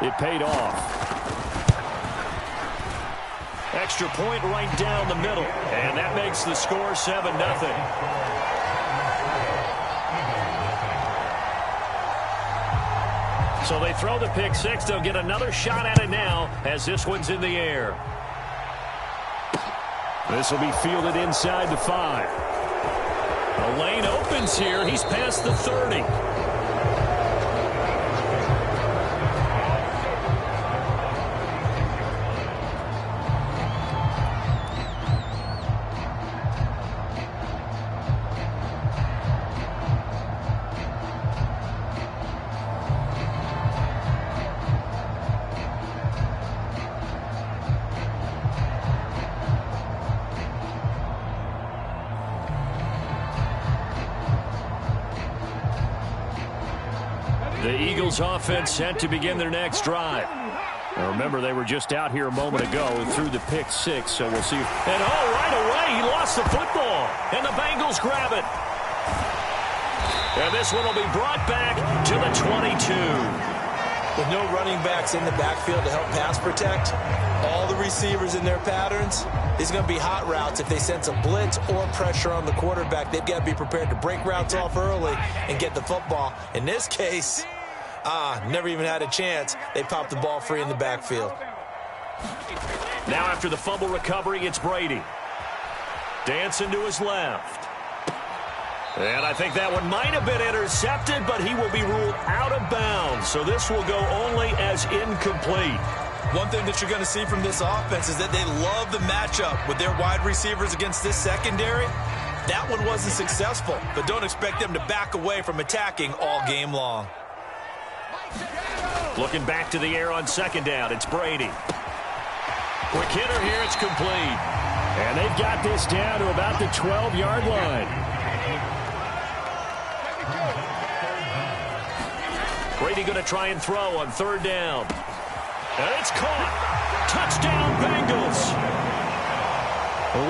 there, it paid off. Extra point right down the middle, and that makes the score 7-0. So they throw the pick six. They'll get another shot at it now as this one's in the air. This will be fielded inside the 5. The lane opens here. He's past the 30. The Eagles offense set to begin their next drive. Now remember, they were just out here a moment ago and threw the pick six, so we'll see. And right away, he lost the football, and the Bengals grab it. And this one will be brought back to the 22. With no running backs in the backfield to help pass protect, all the receivers in their patterns, these are going to be hot routes. If they sense a blitz or pressure on the quarterback, they've got to be prepared to break routes off early and get the football. In this case, never even had a chance. They popped the ball free in the backfield. Now after the fumble recovery, it's Brady. Dancing to his left. And I think that one might have been intercepted, but he will be ruled out of bounds. So this will go only as incomplete. One thing that you're going to see from this offense is that they love the matchup with their wide receivers against this secondary. That one wasn't successful, but don't expect them to back away from attacking all game long. Looking back to the air on second down, it's Brady. Quick hitter here, it's complete. And they've got this down to about the 12-yard line. Brady going to try and throw on third down. And it's caught. Touchdown, Bengals.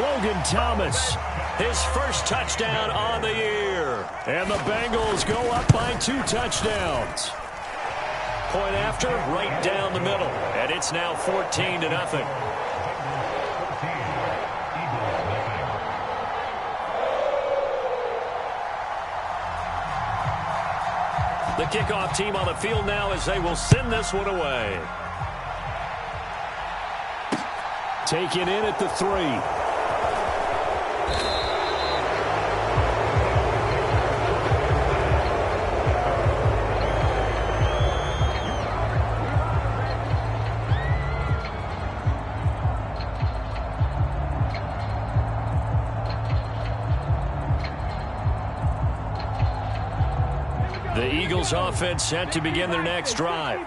Logan Thomas, his first touchdown on the year. And the Bengals go up by 2 touchdowns. Point after, right down the middle. And it's now 14-0. The kickoff team on the field now as they will send this one away. Taken in at the 3. The Eagles offense set to begin their next drive.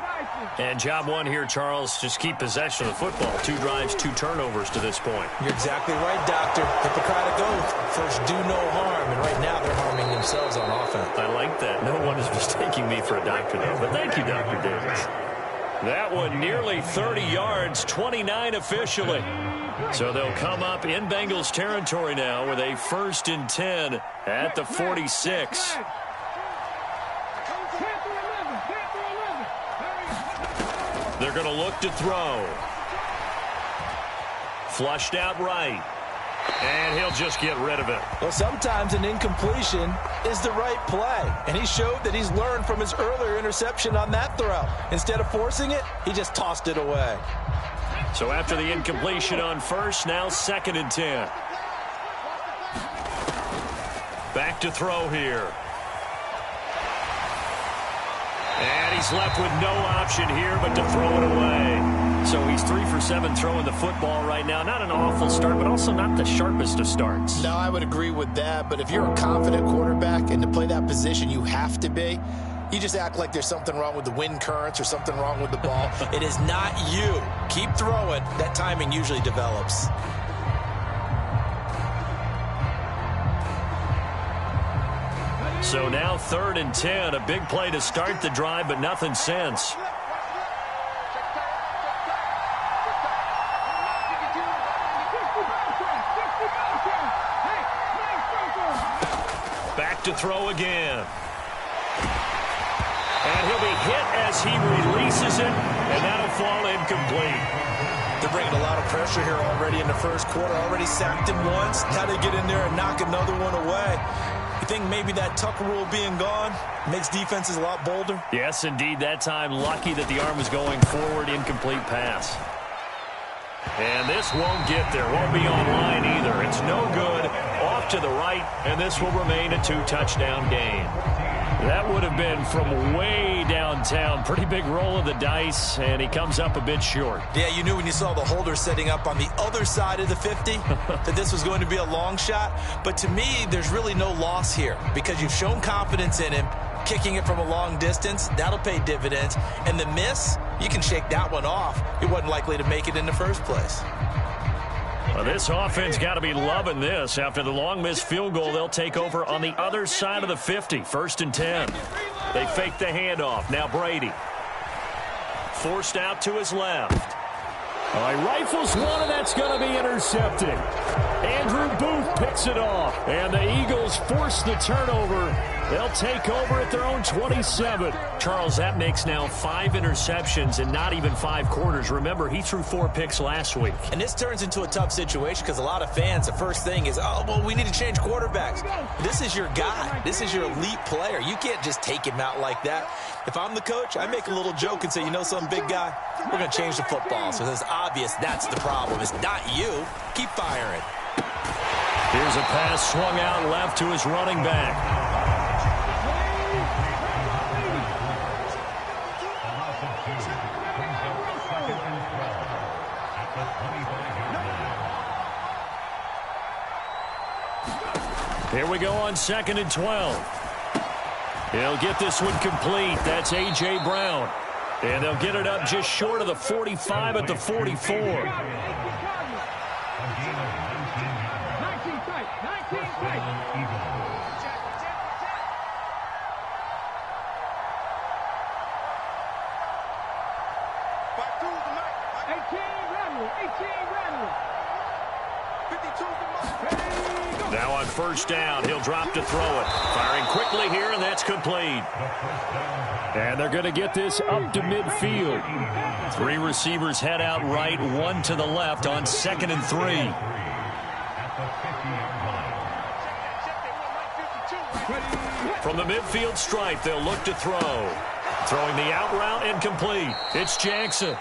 And job one here, Charles, just keep possession of the football. 2 drives, 2 turnovers to this point. You're exactly right, Doctor. Hippocratic oath. First, do no harm. And right now, they're harming themselves on offense. I like that. No one is mistaking me for a doctor, though. But thank you, Dr. Davis. That one nearly 30 yards, 29 officially. So they'll come up in Bengals territory now with a 1st and 10 at the 46. They're going to look to throw. Flushed out right. And he'll just get rid of it. Well, sometimes an incompletion is the right play. And he showed that he's learned from his earlier interception on that throw. Instead of forcing it, he just tossed it away. So after the incompletion on first, now 2nd and 10. Back to throw here. And he's left with no option here but to throw it away. So he's 3 for 7 throwing the football right now. Not an awful start, but also not the sharpest of starts. No, I would agree with that. But if you're a confident quarterback and to play that position you have to be, you just act like there's something wrong with the wind currents or something wrong with the ball. It is not you. Keep throwing. That timing usually develops. So now 3rd and 10. A big play to start the drive, but nothing since. Back to throw again. And he'll be hit as he releases it incomplete. They're bringing a lot of pressure here already in the first quarter. Already sacked him once. Now they get in there and knock another one away. You think maybe that Tucker rule being gone makes defenses a lot bolder? Yes, indeed. That time, lucky that the arm was going forward. Incomplete pass. And this won't get there. Won't be online either. It's no good. Off to the right, and this will remain a 2-touchdown game. That would have been from way downtown. Pretty big roll of the dice, and he comes up a bit short. Yeah, you knew when you saw the holder setting up on the other side of the 50 that this was going to be a long shot. But to me, there's really no loss here because you've shown confidence in him. Kicking it from a long distance, that'll pay dividends. And the miss, you can shake that one off. It wasn't likely to make it in the first place. Well, this offense got to be loving this. After the long missed field goal, they'll take over on the other side of the 50. 1st and 10. They fake the handoff. Now Brady. Forced out to his left. He rifles one, and that's going to be intercepted. Andrew Booth picks it off. And the Eagles force the turnover. They'll take over at their own 27. Charles, that makes now 5 interceptions in not even 5 quarters. Remember, he threw 4 picks last week. And this turns into a tough situation because a lot of fans, the first thing is, oh, well, we need to change quarterbacks. This is your guy. This is your elite player. You can't just take him out like that. If I'm the coach, I make a little joke and say, you know some big guy, we're going to change the football. So it's obvious that's the problem. It's not you. Keep firing. Here's a pass swung out left to his running back. Here we go on 2nd and 12. He'll get this one complete. That's A.J. Brown. And they'll get it up just short of the 45 at the 44. Now on 1st down, he'll drop to throw it. Firing quickly here, and that's complete. And they're going to get this up to midfield. 3 receivers head out right, 1 to the left on 2nd and 3. From the midfield stripe, they'll look to throw. Throwing the out route and complete. It's Jackson.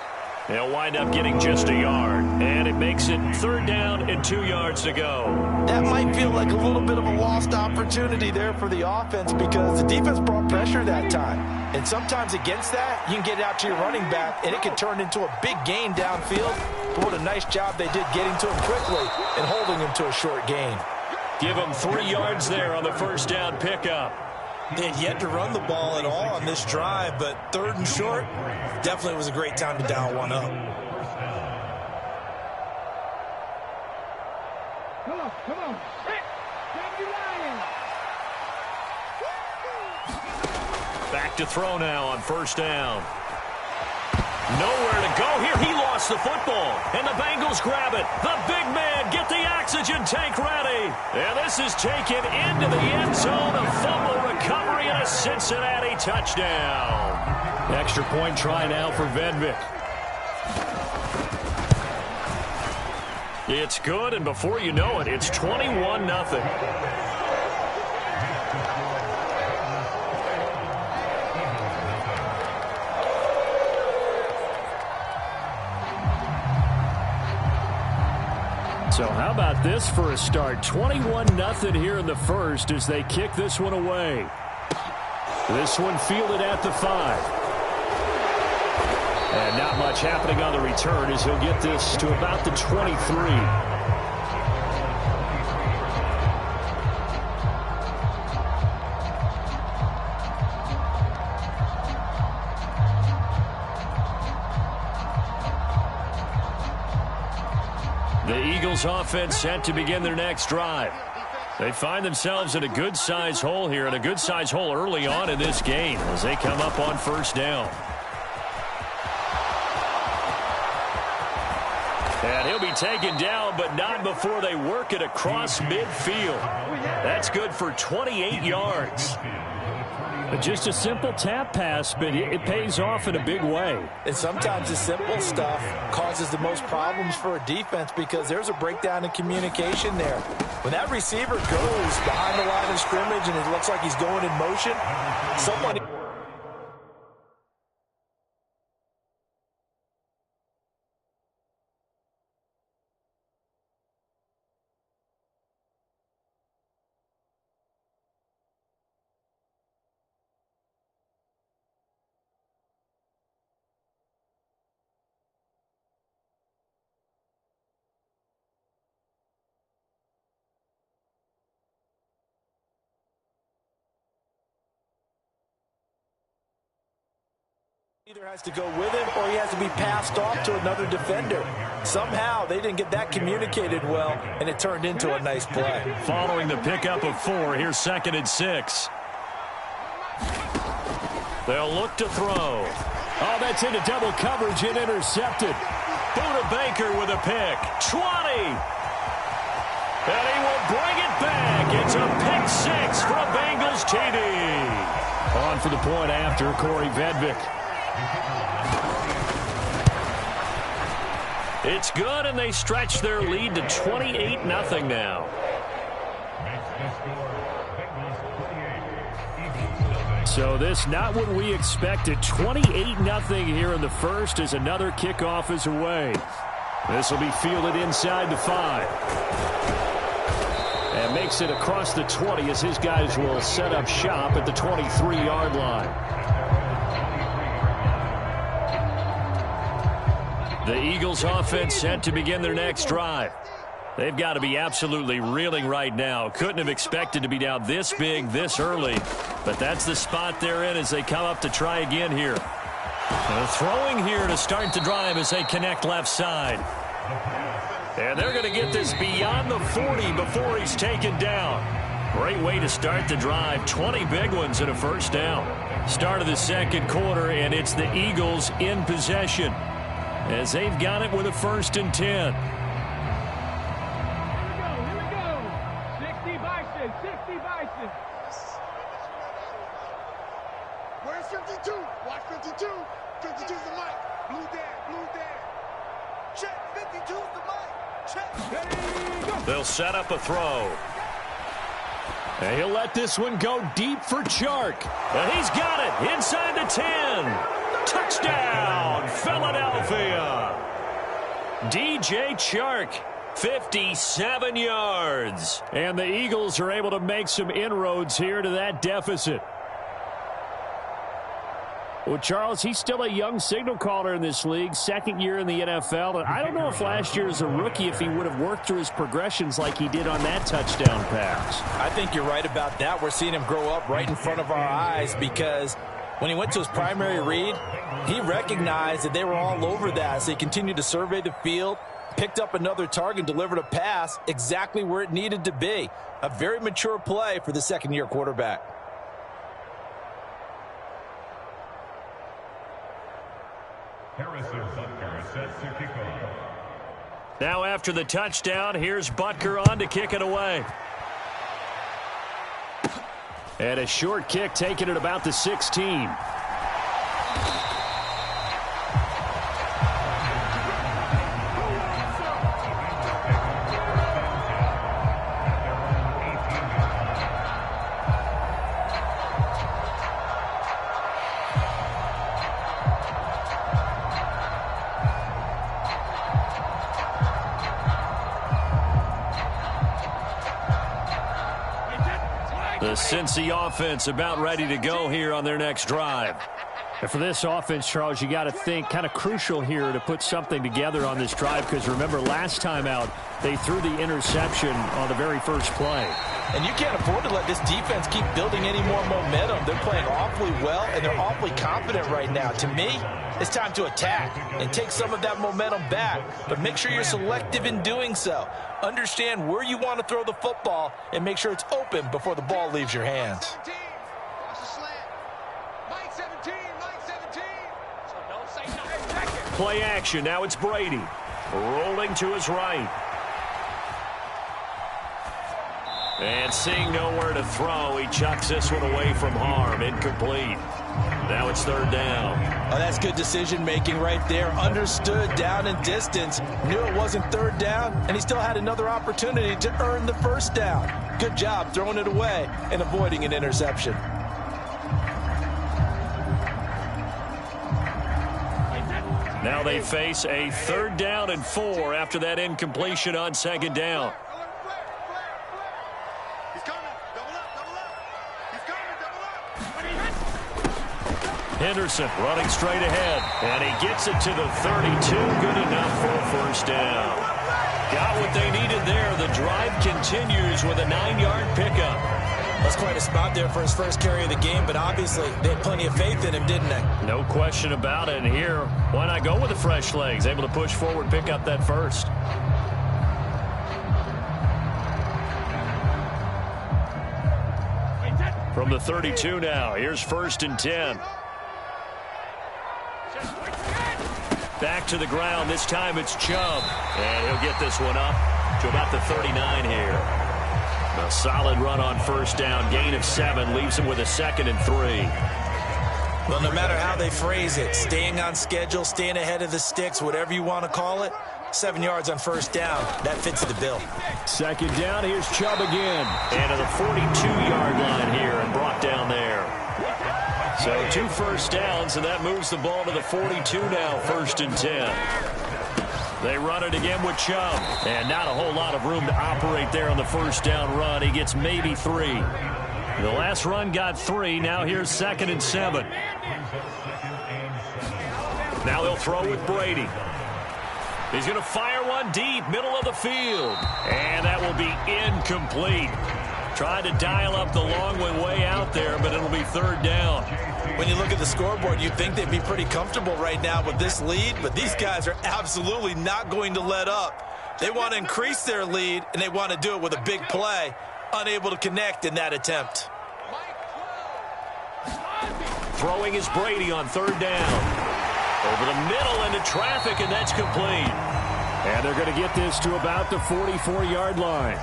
They'll wind up getting just a yard. And it makes it 3rd down and 2 yards to go. That might feel like a little bit of a lost opportunity there for the offense because the defense brought pressure that time. And sometimes against that, you can get out to your running back, and it can turn into a big gain downfield. But what a nice job they did getting to him quickly and holding him to a short gain. Give him 3 yards there on the 1st down pickup. They had yet to run the ball at all on this drive, but 3rd and short, definitely was a great time to dial one up. Come on. Back to throw now on 1st down. Nowhere to go here. He lost the football, and the Bengals grab it. The big man, get the oxygen tank ready. And this is taken into the end zone. A fumble recovery and a Cincinnati touchdown. Extra point try now for Vedvik. It's good, and before you know it, it's 21-0. So how about this for a start? 21-0 here in the first as they kick this one away. This one fielded at the 5. And not much happening on the return as he'll get this to about the 23. The Eagles offense set to begin their next drive. They find themselves in a good-sized hole here, and a good-sized hole early on in this game as they come up on 1st down. And he'll be taken down, but not before they work it across midfield. That's good for 28 yards. Just a simple tap pass, but it pays off in a big way. And sometimes the simple stuff causes the most problems for a defense because there's a breakdown in communication there. When that receiver goes behind the line of scrimmage and it looks like he's going in motion, someone... either has to go with him or he has to be passed off to another defender. Somehow they didn't get that communicated well, and it turned into a nice play. Following the pickup of 4, here's 2nd and 6. They'll look to throw. Oh, that's into double coverage and intercepted. Buda Baker with a pick. 20. And he will bring it back. It's a pick 6 from Bengals TD. On for the point after, Corey Vedvik. It's good, and they stretch their lead to 28-0 now. So this not what we expected. 28-0 here in the first as another kickoff is away. This will be fielded inside the 5. And makes it across the 20 as his guys will set up shop at the 23-yard line. The Eagles offense set to begin their next drive. They've got to be absolutely reeling right now. Couldn't have expected to be down this big this early. But that's the spot they're in as they come up to try again here. Throwing here to start the drive as they connect left side. And they're going to get this beyond the 40 before he's taken down. Great way to start the drive. 20 big ones and a first down. Start of the second quarter, and it's the Eagles in possession as they've got it with a 1st and 10. Here we go. 60 Bison, 60 Bison. Where's 52? Watch 52. 52's the mic. Blue there. Check, 52's the mic. Check. They'll set up a throw. And he'll let this one go deep for Chark. And he's got it inside the 10. Touchdown, Philadelphia. DJ Chark, 57 yards. And the Eagles are able to make some inroads here to that deficit. Well, Charles, he's still a young signal caller in this league, 2nd year in the NFL. And I don't know if last year as a rookie if he would have worked through his progressions like he did on that touchdown pass. I think you're right about that. We're seeing him grow up right in front of our eyes because when he went to his primary read, he recognized that they were all over that. So he continued to survey the field, picked up another target, delivered a pass exactly where it needed to be. A very mature play for the 2nd-year quarterback. Now after the touchdown, here's Butker on to kick it away. And a short kick taken at about the 16. The Cincy offense about ready to go here on their next drive. And for this offense, Charles, you got to think kind of crucial here to put something together on this drive because remember last time out they threw the interception on the very first play. And you can't afford to let this defense keep building any more momentum. They're playing awfully well, and they're awfully confident right now. To me, it's time to attack and take some of that momentum back. But make sure you're selective in doing so. Understand where you want to throw the football and make sure it's open before the ball leaves your hands. Play action. Now it's Brady. Rolling to his right. And seeing nowhere to throw, he chucks this one away from harm. Incomplete. Now it's third down. Oh, that's good decision-making right there. Understood down and distance. Knew it wasn't third down, and he still had another opportunity to earn the first down. Good job throwing it away and avoiding an interception. Now they face a 3rd down and 4 after that incompletion on 2nd down. Henderson running straight ahead, and he gets it to the 32. Good enough for a first down. Got what they needed there. The drive continues with a 9-yard pickup. That's quite a spot there for his first carry of the game, but obviously they had plenty of faith in him, didn't they? No question about it. And here, why not go with the fresh legs? Able to push forward, pick up that first. From the 32 now, here's 1st and 10. Back to the ground. This time it's Chubb. And he'll get this one up to about the 39 here. A solid run on first down. Gain of 7 leaves him with a 2nd and 3. Well, no matter how they phrase it, staying on schedule, staying ahead of the sticks, whatever you want to call it, 7 yards on first down. That fits the bill. 2nd down. Here's Chubb again. And to the 42-yard line here and brought down there. So 2 first downs, and that moves the ball to the 42 now, 1st and 10. They run it again with Chubb, and not a whole lot of room to operate there on the first down run. He gets maybe 3. The last run got 3. Now here's 2nd and 7. Now they'll throw with Brady. He's going to fire one deep, middle of the field, and that will be incomplete. Tried to dial up the long one way out there, but it'll be 3rd down. When you look at the scoreboard, you'd think they'd be pretty comfortable right now with this lead, but these guys are absolutely not going to let up. They want to increase their lead, and they want to do it with a big play. Unable to connect in that attempt. Throwing is Brady on 3rd down. Over the middle into traffic, and that's complete. And they're going to get this to about the 44-yard line.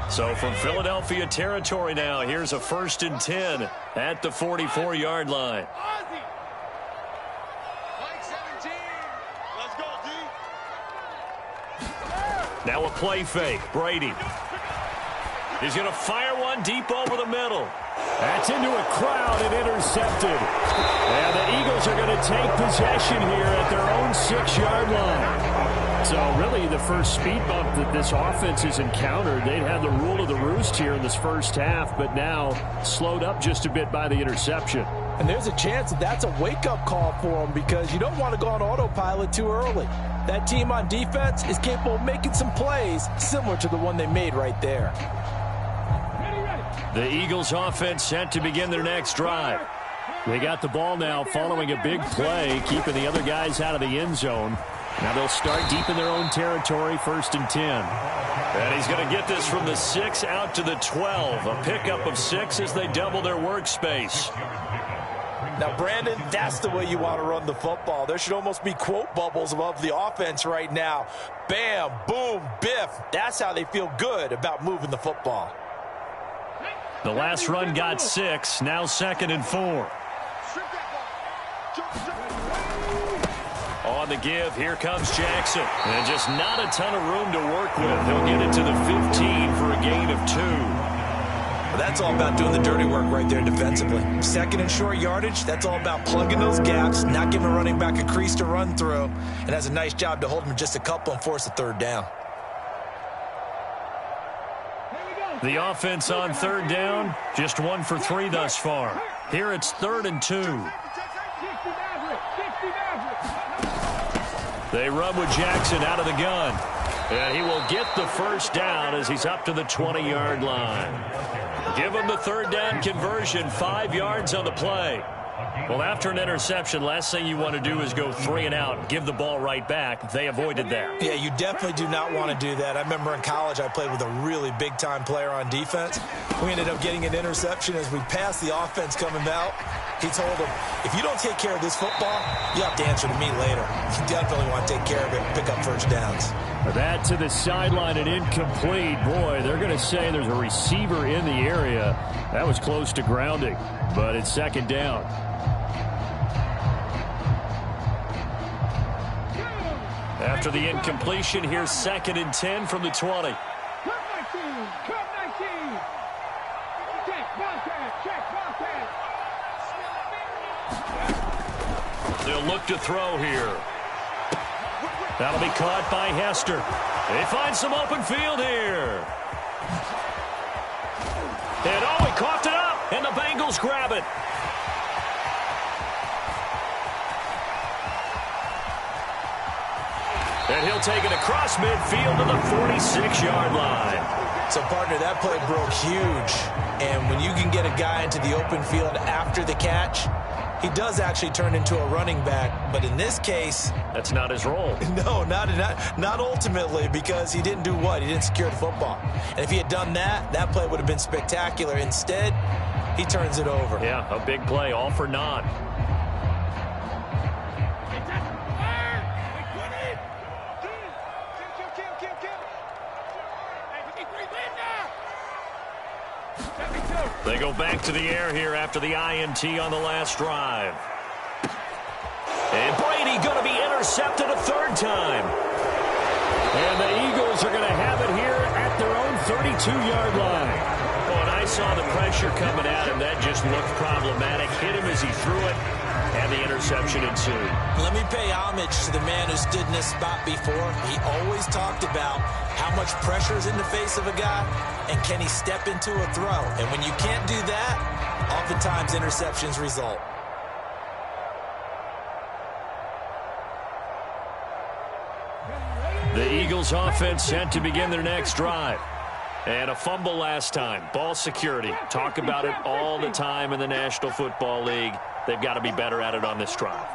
So from Philadelphia territory now, here's a 1st and 10 at the 44-yard line. Now a play fake. Brady. He's going to fire one deep over the middle. That's into a crowd and intercepted. And the Eagles are going to take possession here at their own 6-yard line. So really the first speed bump that this offense has encountered, they'd had the rule of the roost here in this first half, but now slowed up just a bit by the interception. And there's a chance that that's a wake-up call for them because you don't want to go on autopilot too early. That team on defense is capable of making some plays similar to the one they made right there. The Eagles offense set to begin their next drive. They got the ball now following a big play, keeping the other guys out of the end zone. Now they'll start deep in their own territory, 1st and 10. And he's going to get this from the 6 out to the 12. A pickup of 6 as they double their workspace. Now, Brandon, that's the way you want to run the football. There should almost be quote bubbles above the offense right now. Bam, boom, biff. That's how they feel good about moving the football. The last run got 6. Now 2nd and 4. On the give, here comes Jackson. And just not a ton of room to work with. He'll get it to the 15 for a gain of 2. Well, that's all about doing the dirty work right there defensively. 2nd and short yardage, that's all about plugging those gaps, not giving a running back a crease to run through, and has a nice job to hold him just a couple and force a 3rd down. The offense on 3rd down, just 1 for 3 thus far. Here it's 3rd and 2. They run with Jackson out of the gun. And he will get the first down as he's up to the 20-yard line. Give him the 3rd down conversion, 5 yards on the play. Well, after an interception, last thing you want to do is go 3 and out and give the ball right back. They avoided that. Yeah, you definitely do not want to do that. I remember in college I played with a really big-time player on defense. We ended up getting an interception as we passed the offense coming out. He told him, if you don't take care of this football, you have to answer to me later. You definitely want to take care of it and pick up first downs. That to the sideline and incomplete. Boy, they're going to say there's a receiver in the area. That was close to grounding, but it's second down. After the incompletion, here's 2nd and 10 from the 20. They'll look to throw here. That'll be caught by Hester. They find some open field here. And oh, he coughed it up, and the Bengals grab it. And he'll take it across midfield to the 46-yard line. So, partner, that play broke huge. And when you can get a guy into the open field after the catch, he does actually turn into a running back. But in this case, that's not his role. No, not ultimately, because he didn't do what? He didn't secure the football. And if he had done that, that play would have been spectacular. Instead, he turns it over. Yeah, a big play, all for naught. They go back to the air here after the INT on the last drive. And Brady going to be intercepted a 3rd time. And the Eagles are going to have it here at their own 32-yard line. Oh, and I saw the pressure coming at him. That just looked problematic. Hit him as he threw it, and the interception ensued. Let me pay homage to the man who stood in this spot before. He always talked about how much pressure is in the face of a guy, and can he step into a throw? And when you can't do that, oftentimes interceptions result. The Eagles offense set to begin their next drive. And a fumble last time. Ball security. Talk about it all the time in the National Football League. They've got to be better at it on this drive.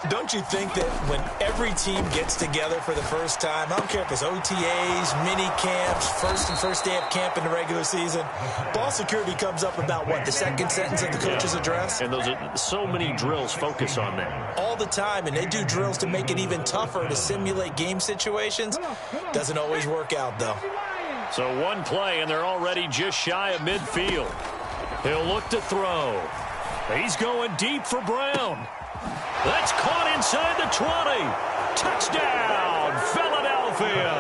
Don't you think that when every team gets together for the first time, I don't care if it's OTAs, mini camps, first day of camp in the regular season, ball security comes up about what, the second sentence of the coach's address? And those are so many drills focus on that. All the time, and they do drills to make it even tougher to simulate game situations. Doesn't always work out, though. So one play, and they're already just shy of midfield. He'll look to throw. He's going deep for Brown. That's caught inside the 20. Touchdown, Philadelphia.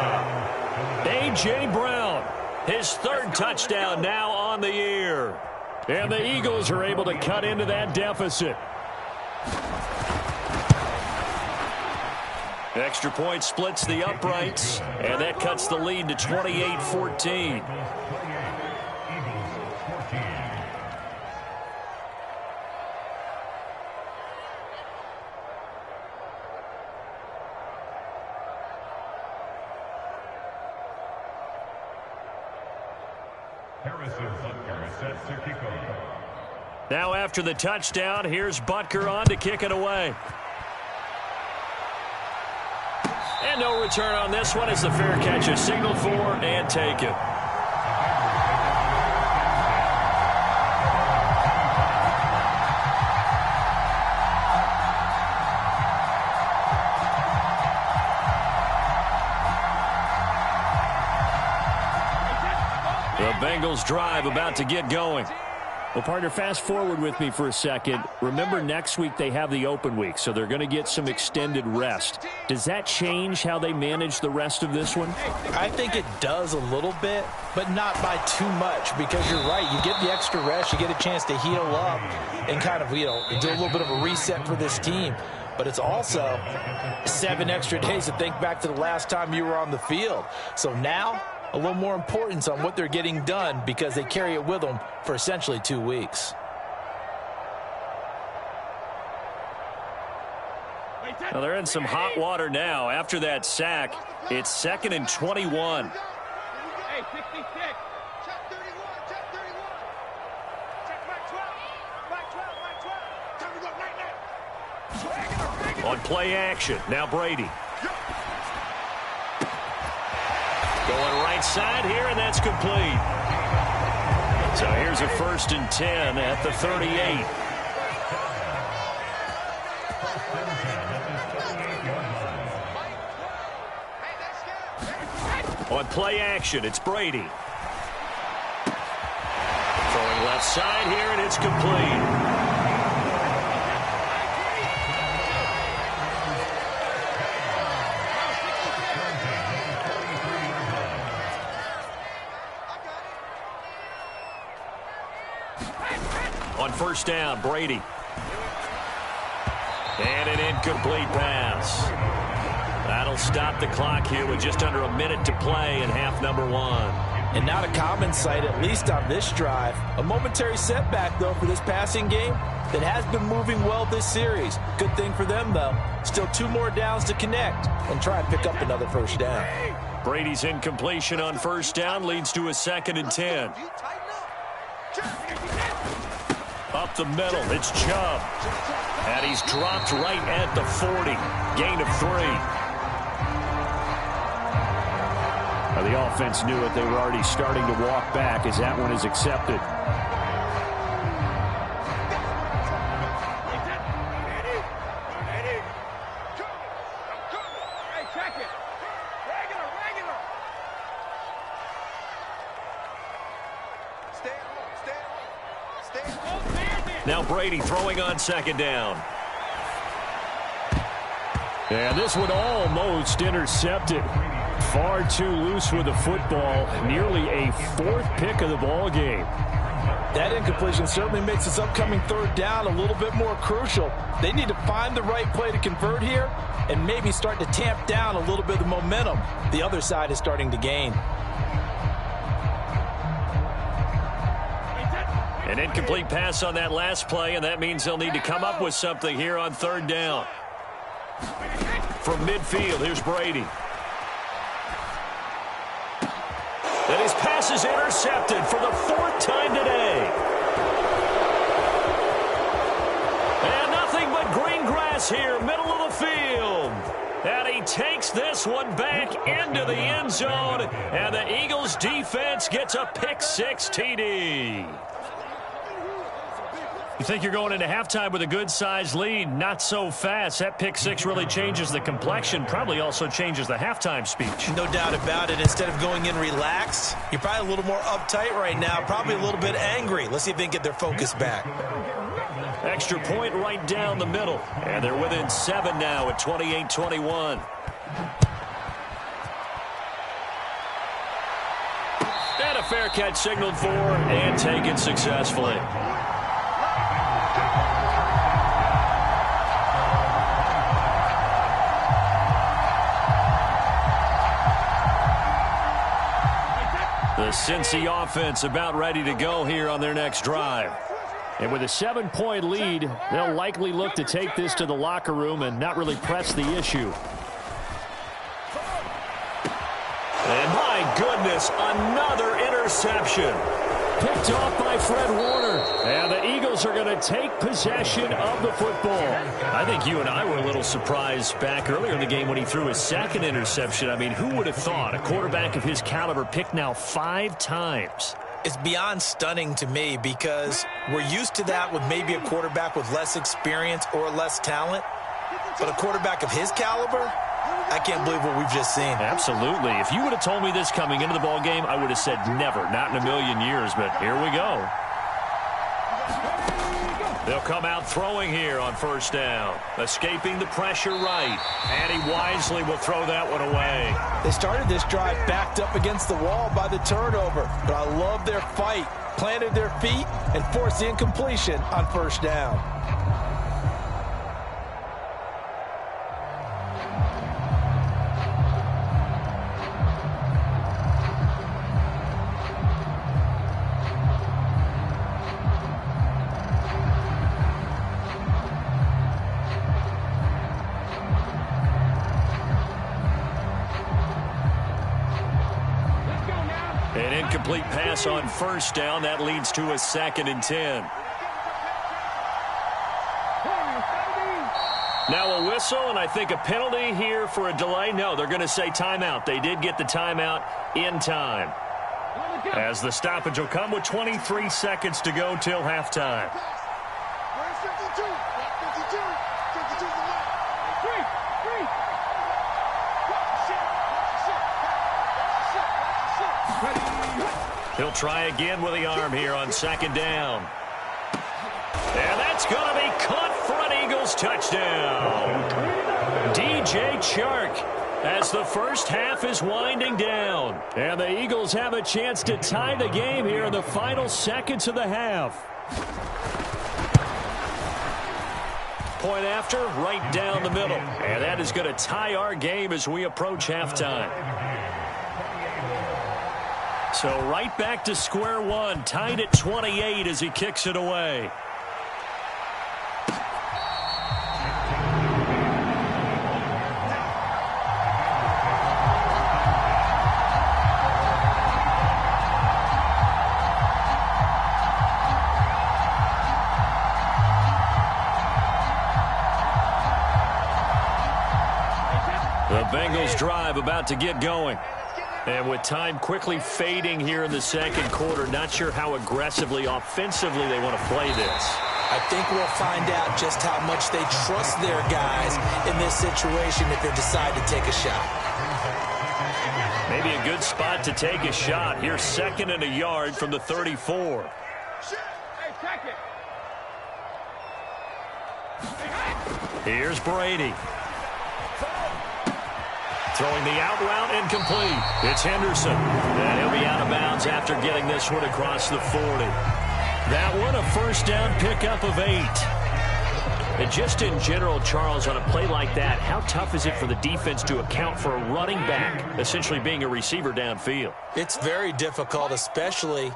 A.J. Brown, his 3rd touchdown now on the year. And the Eagles are able to cut into that deficit. Extra point splits the uprights, and that cuts the lead to 28-14. Now after the touchdown, here's Butker on to kick it away. And no return on this one as the fair catch is signaled for and taken. The Bengals drive about to get going. Well, partner, fast forward with me for a second. Remember, next week they have the open week, so they're going to get some extended rest. Does that change how they manage the rest of this one? I think it does a little bit, but not by too much, because you're right. You get the extra rest, you get a chance to heal up and kind of, do a little bit of a reset for this team. But it's also 7 extra days to think back to the last time you were on the field. So now, a little more importance on what they're getting done because they carry it with them for essentially 2 weeks. Well, they're in some hot water now. After that sack, it's 2nd and 21. Hey, 66. Check 31. Check 31. Check Mike 12. Mike 12. Mike 12. Time to go night. On play action, now Brady. Going right side here, and that's complete. So here's a 1st and 10 at the 38. On play action, it's Brady. Throwing left side here, and it's complete. On 1st down, Brady. And an incomplete pass. That'll stop the clock here with just under a minute to play in half number 1. And not a common sight, at least on this drive. A momentary setback, though, for this passing game that has been moving well this series. Good thing for them, though. Still 2 more downs to connect and try and pick up another 1st down. Brady's incompletion on 1st down leads to a 2nd and 10. Up the middle, it's Chubb. And he's dropped right at the 40. Gain of 3. Now, the offense knew it. They were already starting to walk back as that one is accepted. Now Brady throwing on 2nd down. And this one almost intercepted. Far too loose with the football. Nearly a 4th pick of the ball game. That incompletion certainly makes this upcoming 3rd down a little bit more crucial. They need to find the right play to convert here and maybe start to tamp down a little bit of the momentum the other side is starting to gain. An incomplete pass on that last play, and that means they'll need to come up with something here on 3rd down. From midfield, here's Brady. And his pass is intercepted for the 4th time today. And nothing but green grass here, middle of the field. And he takes this one back into the end zone, and the Eagles defense gets a pick-6 TD. You think you're going into halftime with a good-sized lead. Not so fast. That pick-6 really changes the complexion, probably also changes the halftime speech. No doubt about it. Instead of going in relaxed, you're probably a little more uptight right now, probably a little bit angry. Let's see if they can get their focus back. Extra point right down the middle. And they're within 7 now at 28-21. And a fair catch signaled for and taken successfully. The Cincy offense about ready to go here on their next drive. And with a 7-point lead, they'll likely look to take this to the locker room and not really press the issue. And my goodness, another interception. Picked off by Fred Warner. And the Eagles are going to take possession of the football. I think you and I were a little surprised back earlier in the game when he threw his 2nd interception. I mean, who would have thought a quarterback of his caliber picked now 5 times? It's beyond stunning to me because we're used to that with maybe a quarterback with less experience or less talent. But a quarterback of his caliber, I can't believe what we've just seen. Absolutely. If you would have told me this coming into the ball game, I would have said never, not in a million years. But here we go. They'll come out throwing here on 1st down. Escaping the pressure right. And he wisely will throw that one away. They started this drive backed up against the wall by the turnover. But I love their fight. Planted their feet and forced the incompletion on 1st down. An incomplete pass on 1st down. That leads to a 2nd and 10. Now a whistle, and I think a penalty here for a delay. No, they're going to say timeout. They did get the timeout in time. As the stoppage will come with 23 seconds to go till halftime. Where's 52? Watch 52. 52's the mic. Three. Watch the shit. He'll try again with the arm here on second down. And that's going to be caught for an Eagles touchdown. DJ Chark, as the first half is winding down. And the Eagles have a chance to tie the game here in the final seconds of the half. Point after, right down the middle. And that is going to tie our game as we approach halftime. So right back to square one, tied at 28 as he kicks it away. The Bengals drive about to get going. And with time quickly fading here in the second quarter, not sure how aggressively, offensively they want to play this. I think we'll find out just how much they trust their guys in this situation if they decide to take a shot. Maybe a good spot to take a shot. Here's second and a yard from the 34. Here's Brady. Throwing the out route incomplete. It's Henderson. And he'll be out of bounds after getting this one across the 40. That one a first down pickup of 8. And just in general, Charles, on a play like that, how tough is it for the defense to account for a running back essentially being a receiver downfield? It's very difficult, especially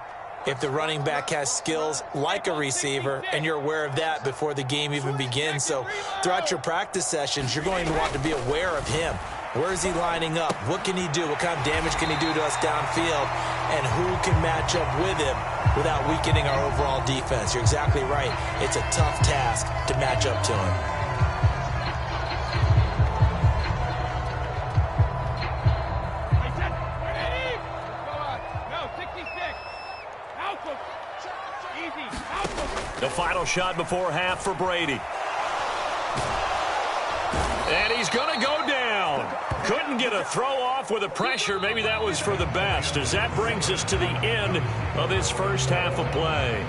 if the running back has skills like a receiver, and you're aware of that before the game even begins. So throughout your practice sessions, you're going to want to be aware of him. Where is he lining up? What can he do? What kind of damage can he do to us downfield? And who can match up with him without weakening our overall defense? You're exactly right. It's a tough task to match up to him. The final shot before half for Brady. And he's going to go down. Couldn't get a throw off with the pressure. Maybe that was for the best, as that brings us to the end of this first half of play.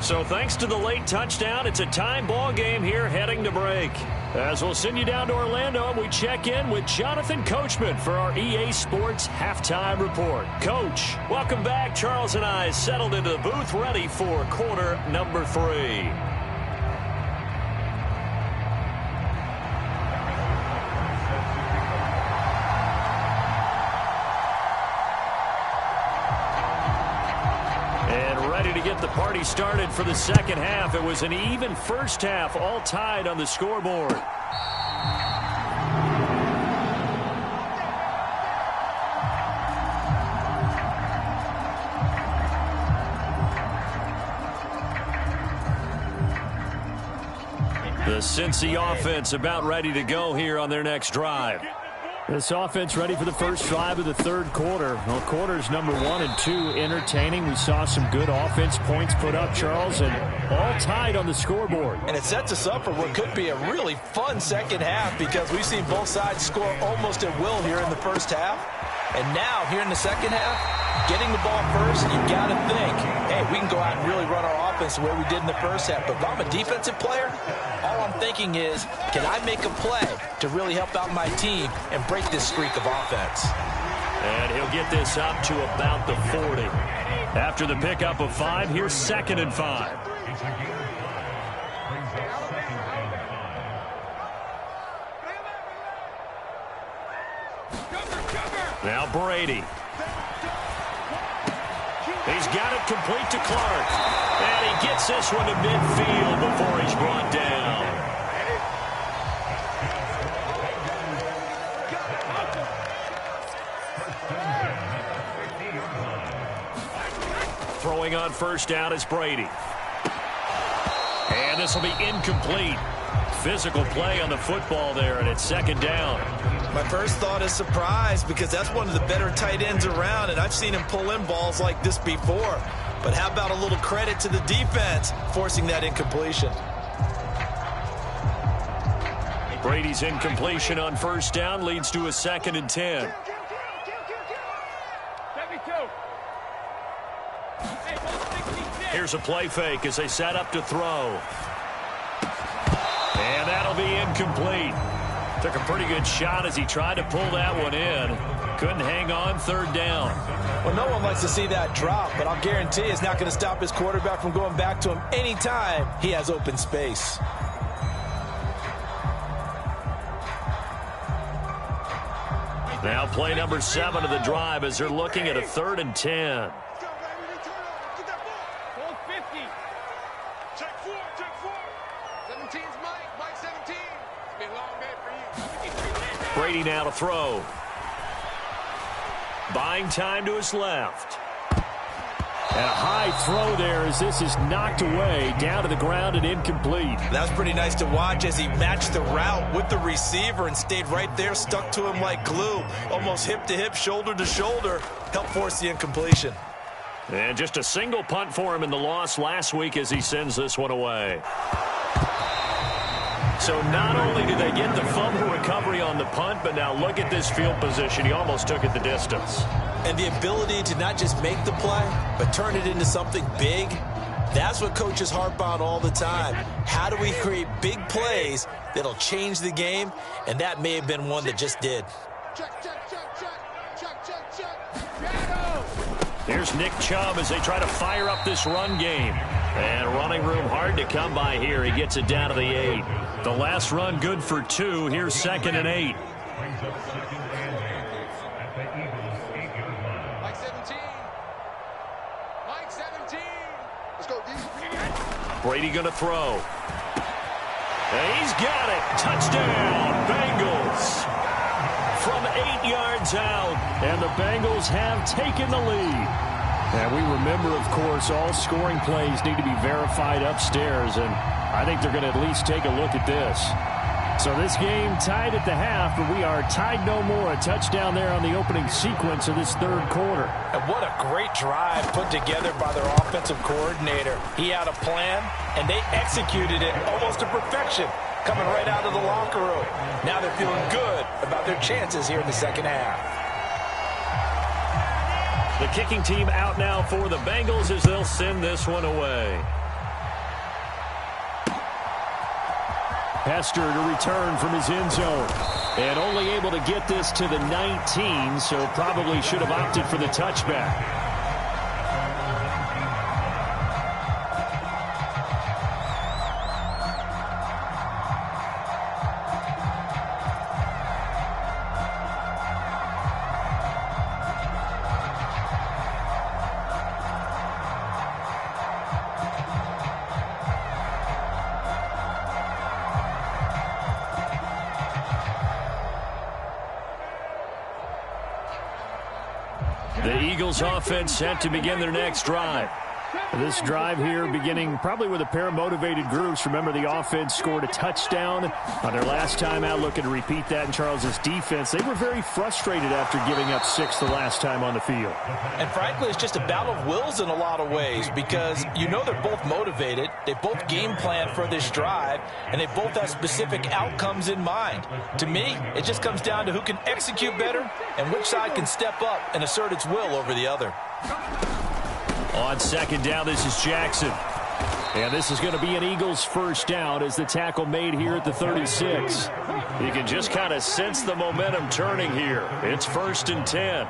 So thanks to the late touchdown, it's a time ball game here heading to break. As we'll send you down to Orlando, we check in with Jonathan Coachman for our EA Sports Halftime Report. Coach, welcome back. Charles and I settled into the booth ready for quarter number 3. To get the party started for the second half. It was an even first half, all tied on the scoreboard. The Cincy offense about ready to go here on their next drive. This offense ready for the first drive of the third quarter. Well, quarters number 1 and 2 entertaining. We saw some good offense points put up, Charles, and all tied on the scoreboard. And it sets us up for what could be a really fun second half, because we've seen both sides score almost at will here in the first half. And now, here in the second half, getting the ball first, you've got to think, hey, we can go out and really run our offense the way we did in the first half. But if I'm a defensive player, all I'm thinking is, can I make a play to really help out my team and break this streak of offense? And he'll get this up to about the 40. After the pickup of 5, here's second and 5. Now Brady. He's got it complete to Clark. And he gets this one to midfield before he's brought down. Throwing on first down is Brady. And this will be incomplete. Physical play on the football there, and it's second down. My first thought is surprise, because that's one of the better tight ends around, and I've seen him pull in balls like this before. But how about a little credit to the defense forcing that incompletion? Brady's incompletion on first down leads to a 2nd and 10. Here's a play fake as they set up to throw. And that'll be incomplete. Took a pretty good shot as he tried to pull that one in. Couldn't hang on, 3rd down. Well, no one likes to see that drop, but I'll guarantee it's not going to stop his quarterback from going back to him anytime he has open space. Now play number 7 of the drive as they're looking at a 3rd and 10. Brady now to throw. Buying time to his left. And a high throw there as this is knocked away, down to the ground and incomplete. That's pretty nice to watch as he matched the route with the receiver and stayed right there, stuck to him like glue. Almost hip to hip, shoulder to shoulder, helped force the incompletion. And just a single punt for him in the loss last week as he sends this one away. So not only did they get the fumble recovery on the punt, but now look at this field position. He almost took it the distance. And the ability to not just make the play, but turn it into something big, that's what coaches harp on all the time. How do we create big plays that'll change the game? And that may have been one that just did. Here's Nick Chubb as they try to fire up this run game. And running room hard to come by here. He gets it down to the 8. The last run good for 2. Here's 2nd and 8. Mike 17. Mike 17. Let's go, D. Brady going to throw. And he's got it. Touchdown, Bengals. From 8 yards out. And the Bengals have taken the lead. And we remember, of course, all scoring plays need to be verified upstairs, and I think they're going to at least take a look at this. So this game tied at the half, but we are tied no more. A touchdown there on the opening sequence of this 3rd quarter. And what a great drive put together by their offensive coordinator. He had a plan, and they executed it almost to perfection, coming right out of the locker room. Now they're feeling good about their chances here in the 2nd half. The kicking team out now for the Bengals as they'll send this one away. Hester to return from his end zone. And only able to get this to the 19, so probably should have opted for the touchback. The Eagles offense set to begin their next drive. This drive here beginning probably with a pair of motivated groups. Remember, the offense scored a touchdown on their last time out, looking to repeat that in Charles's defense. They were very frustrated after giving up 6 the last time on the field. And frankly, it's just a battle of wills in a lot of ways, because you know they're both motivated, they both game plan for this drive, and they both have specific outcomes in mind. To me, it just comes down to who can execute better and which side can step up and assert its will over the other. On 2nd down, this is Jackson. And this is going to be an Eagles first down as the tackle made here at the 36. You can just kind of sense the momentum turning here. It's 1st and 10.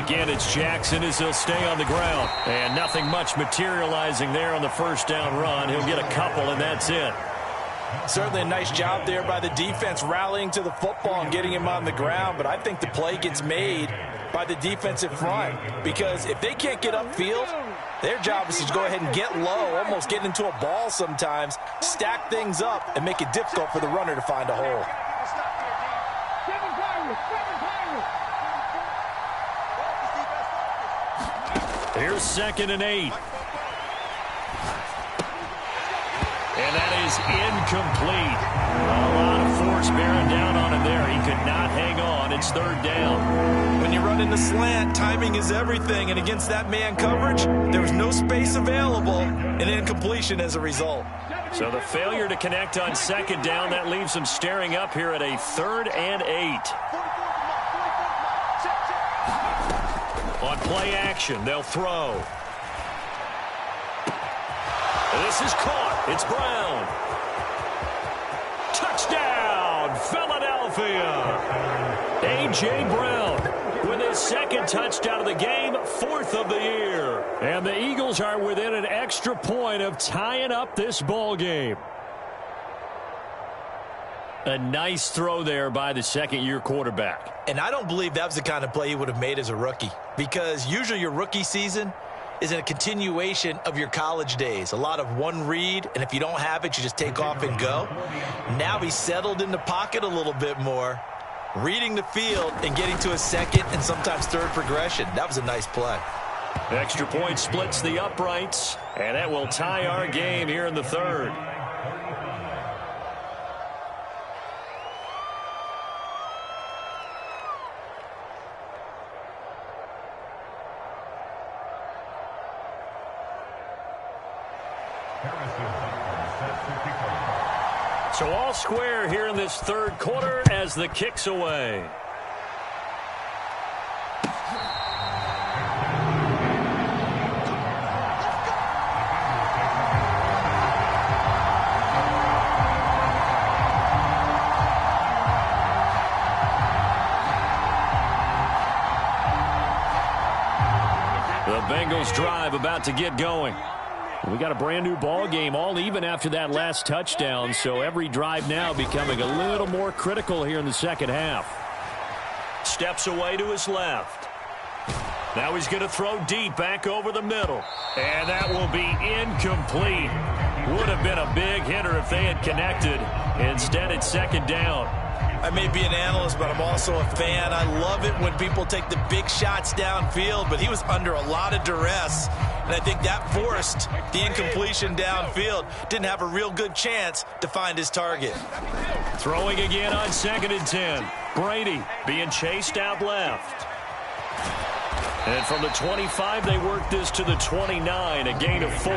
Again, it's Jackson as he'll stay on the ground. And nothing much materializing there on the first down run. He'll get a couple, and that's it. Certainly a nice job there by the defense rallying to the football and getting him on the ground, but I think the play gets made by the defensive front, because if they can't get upfield, their job is to go ahead and get low, almost get into a ball sometimes, stack things up, and make it difficult for the runner to find a hole. Here's 2nd and 8. And that is incomplete. A lot of force bearing down on him there. He could not hang on. It's third down. When you run in the slant, timing is everything. And against that man coverage, there was no space available, and incompletion as a result. So the failure to connect on second down, that leaves them staring up here at a 3rd and 8. On play action, they'll throw. This is caught. It's Brown. Touchdown, Philadelphia. A.J. Brown with his second touchdown of the game, 4th of the year. And the Eagles are within an extra point of tying up this ball game. A nice throw there by the second-year quarterback. And I don't believe that was the kind of play he would have made as a rookie, because usually your rookie season is a continuation of your college days. A lot of one read, and if you don't have it, you just take off and go. Now he's settled in the pocket a little bit more, reading the field and getting to a second and sometimes third progression. That was a nice play. Extra point splits the uprights, and that will tie our game here in the third. So all square here in this third quarter as the kick's away. The Bengals drive about to get going. We got a brand new ball game, all even after that last touchdown, so every drive now becoming a little more critical here in the second half. Steps away to his left. Now he's going to throw deep back over the middle, and that will be incomplete. Would have been a big hitter if they had connected. Instead, it's second down. I may be an analyst, but I'm also a fan. I love it when people take the big shots downfield, but he was under a lot of duress, and I think that forced the incompletion downfield. Didn't have a real good chance to find his target. Throwing again on 2nd and 10. Brady being chased out left. And from the 25, they work this to the 29, a gain of 4.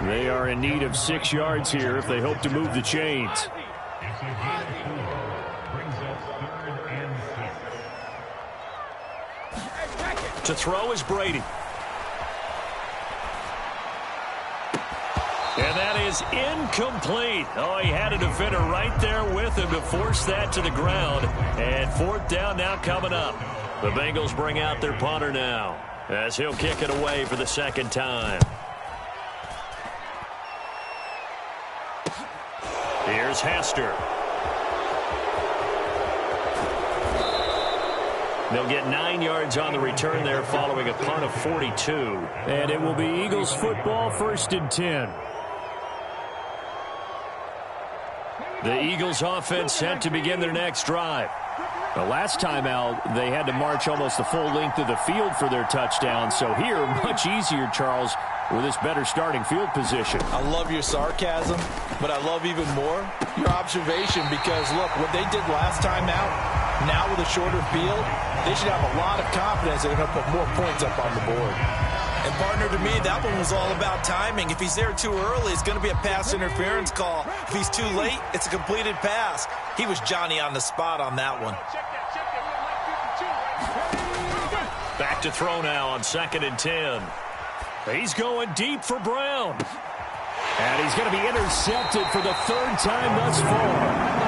They are in need of 6 yards here if they hope to move the chains. To throw is Brady. And that is incomplete. Oh, he had a defender right there with him to force that to the ground. And 4th down now coming up. The Bengals bring out their punter now as he'll kick it away for the second time. Here's Hester. They'll get 9 yards on the return there following a punt of 42. And it will be Eagles football, 1st and 10. The Eagles offense set to begin their next drive. The last time out, they had to march almost the full length of the field for their touchdown. So here, much easier, Charles, with this better starting field position. I love your sarcasm, but I love even more your observation, because, look, what they did last time out, now with a shorter field, they should have a lot of confidence that they're going to put more points up on the board. And, partner, to me, that one was all about timing. If he's there too early, it's going to be a pass interference call. If he's too late, it's a completed pass. He was Johnny on the spot on that one. Back to throw now on 2nd and 10. He's going deep for Brown. And he's going to be intercepted for the 3rd time thus far.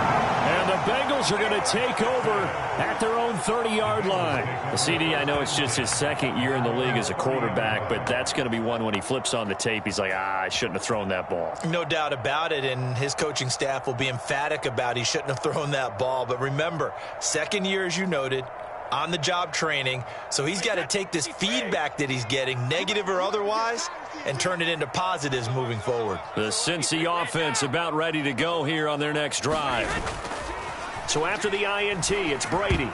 And the Bengals are going to take over at their own 30-yard line. CD, I know it's just his 2nd year in the league as a quarterback, but that's going to be one when he flips on the tape. He's like, I shouldn't have thrown that ball. No doubt about it, and his coaching staff will be emphatic about he shouldn't have thrown that ball. But remember, 2nd year, as you noted, on-the-job training, so he's got to take this feedback that he's getting, negative or otherwise, and turn it into positives moving forward. The Cincy offense about ready to go here on their next drive. So after the INT, it's Brady.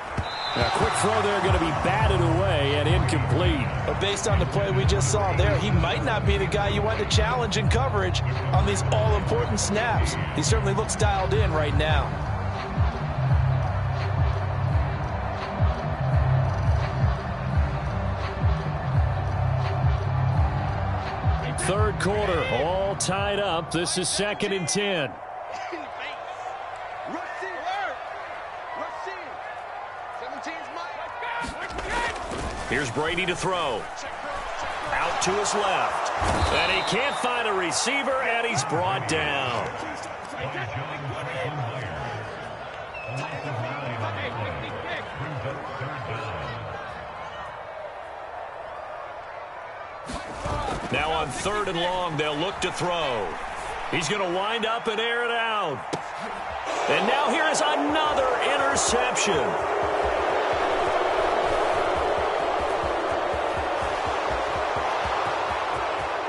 A quick throw there going to be batted away and incomplete. But based on the play we just saw there, he might not be the guy you want to challenge in coverage on these all-important snaps. He certainly looks dialed in right now. Third quarter, all tied up. This is 2nd and 10. Here's Brady to throw. Out to his left. And he can't find a receiver, and he's brought down. Now on 3rd and long, they'll look to throw. He's going to wind up and air it out. And now here is another interception.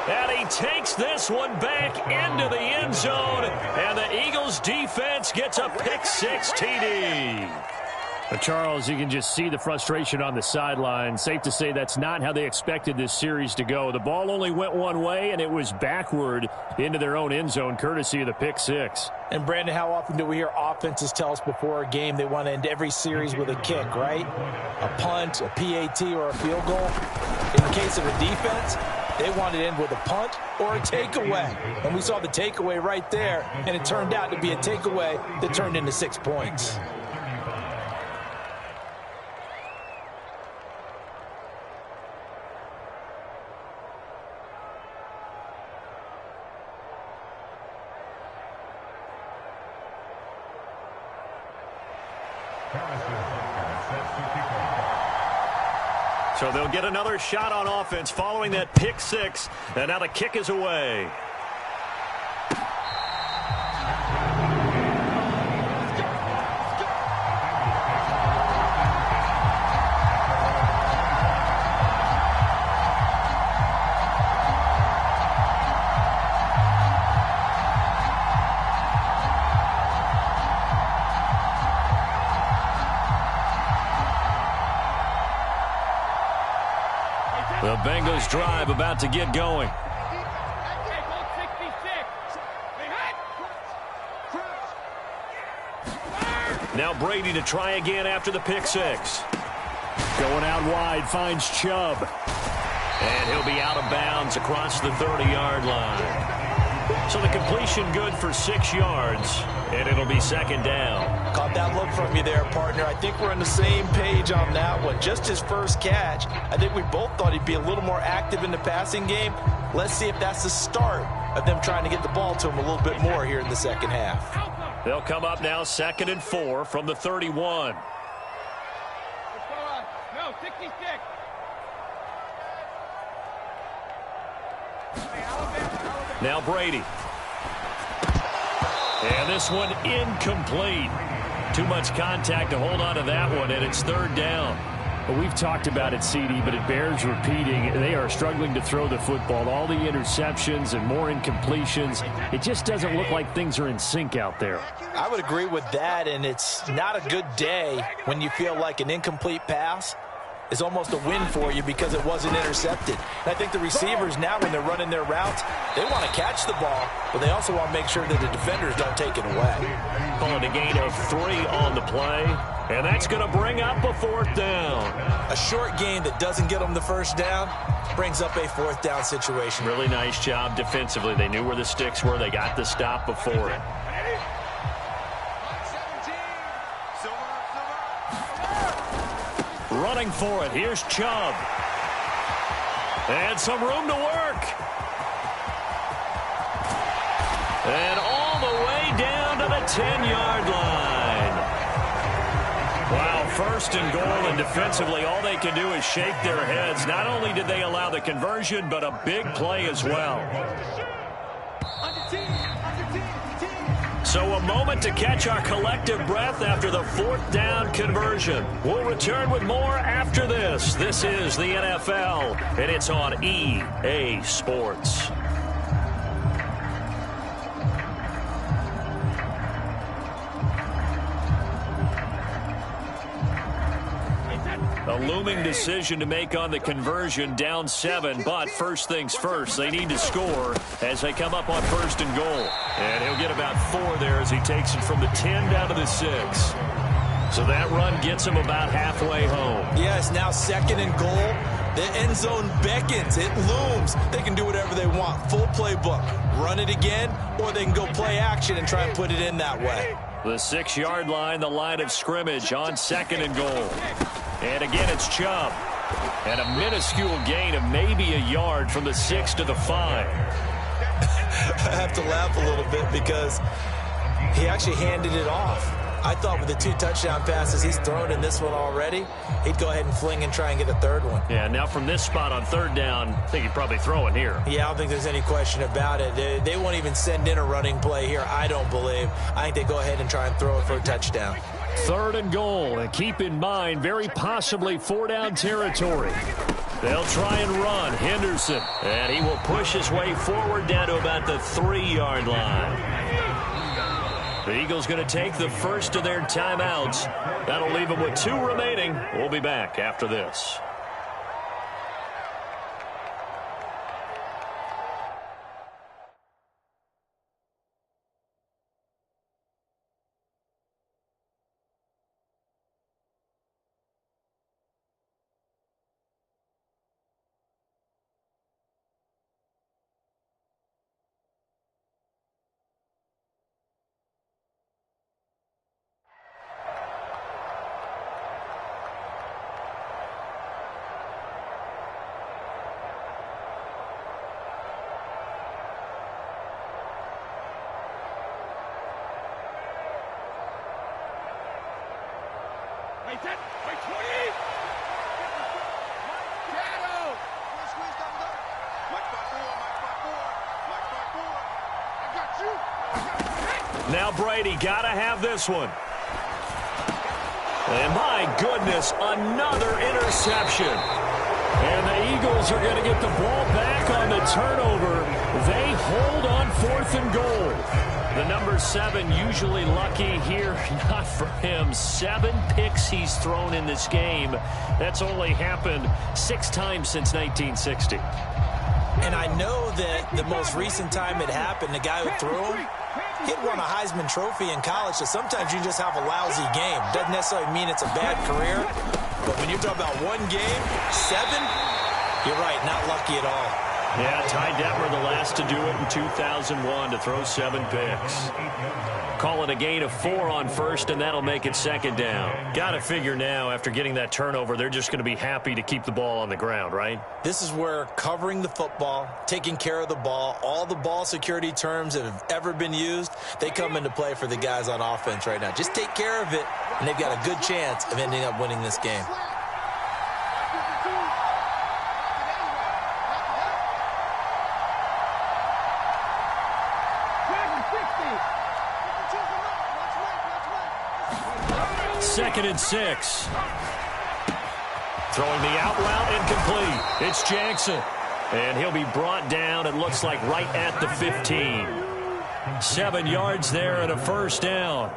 And he takes this one back into the end zone, and the Eagles defense gets a pick-6 TD. But Charles, you can just see the frustration on the sideline. Safe to say that's not how they expected this series to go. The ball only went one way, and it was backward into their own end zone, courtesy of the pick-6. And, Brandon, how often do we hear offenses tell us before a game they want to end every series with a kick, right? A punt, a PAT, or a field goal. In the case of a defense, they want to end with a punt or a takeaway. And we saw the takeaway right there, and it turned out to be a takeaway that turned into 6 points. So they'll get another shot on offense following that pick-6, and now the kick is away. The Bengals drive about to get going. Now Brady to try again after the pick-6. Going out wide, finds Chubb. And he'll be out of bounds across the 30-yard line. So the completion good for 6 yards, and it'll be 2nd down. Caught that look from you there, partner. I think we're on the same page on that one. Just his first catch. I think we both thought he'd be a little more active in the passing game. Let's see if that's the start of them trying to get the ball to him a little bit more here in the second half. They'll come up now 2nd and 4 from the 31. No, 66. Now Brady. And this one incomplete. Too much contact to hold on to that one, and it's 3rd down. Well, we've talked about it, CD, but it bears repeating. They are struggling to throw the football. All the interceptions and more incompletions. It just doesn't look like things are in sync out there. I would agree with that, and it's not a good day when you feel like an incomplete pass is almost a win for you because it wasn't intercepted. And I think the receivers now, when they're running their routes, they want to catch the ball, but they also want to make sure that the defenders don't take it away. Calling a gain of 3 on the play, and that's going to bring up a 4th down. A short gain that doesn't get them the 1st down brings up a 4th down situation. Really nice job defensively. They knew where the sticks were. They got the stop before it. Running for it. Here's Chubb. And some room to work. And all the way down to the 10-yard line. Wow, 1st and goal, and defensively all they can do is shake their heads. Not only did they allow the conversion, but a big play as well. So a moment to catch our collective breath after the 4th down conversion. We'll return with more after this. This is the NFL, and it's on EA Sports. A looming decision to make on the conversion, down 7. But first things first, they need to score as they come up on 1st and goal. And he'll get about 4 there as he takes it from the 10 down to the 6. So that run gets him about halfway home. Yes, now 2nd and goal. The end zone beckons. It looms. They can do whatever they want. Full playbook. Run it again, or they can go play action and try and put it in that way. The 6-yard line, the line of scrimmage on 2nd and goal. And again, it's Chubb. And a minuscule gain of maybe a yard from the 6 to the 5. I have to laugh a little bit because he actually handed it off. I thought with the 2 touchdown passes he's thrown in this one already, he'd go ahead and fling and try and get a 3rd one. Yeah, now from this spot on 3rd down, I think he'd probably throw it here. Yeah, I don't think there's any question about it. They won't even send in a running play here, I don't believe. I think they go ahead and try and throw it for a touchdown. 3rd and goal, and keep in mind, very possibly 4-down territory. They'll try and run. Henderson, and he will push his way forward down to about the 3-yard line. The Eagles going to take the first of their timeouts. That'll leave them with 2 remaining. We'll be back after this. Wait, 20! Shadow! Squeeze down there. Mike 5-4. I got you. Now Brady got to have this one. And my goodness, another interception. And the Eagles are going to get the ball back on the turnover. They hold on 4th and goal. The number 7 usually lucky here. Not for him. 7 picks he's thrown in this game. That's only happened 6 times since 1960. And I know that the most recent time it happened, the guy who threw him, he'd won a Heisman Trophy in college, so sometimes you just have a lousy game. Doesn't necessarily mean it's a bad career, but when you're talking about 1 game, 7, you're right, not lucky at all. Yeah, Ty Detmer the last to do it in 2001 to throw 7 picks. Call it a gain of 4 on 1st, and that'll make it 2nd down. Got to figure now, after getting that turnover, they're just going to be happy to keep the ball on the ground, right? This is where covering the football, taking care of the ball, all the ball security terms that have ever been used, they come into play for the guys on offense right now. Just take care of it, and they've got a good chance of ending up winning this game. Second and 6. Throwing the out route incomplete. It's Jackson. And he'll be brought down, it looks like, right at the 15. 7 yards there and a 1st down.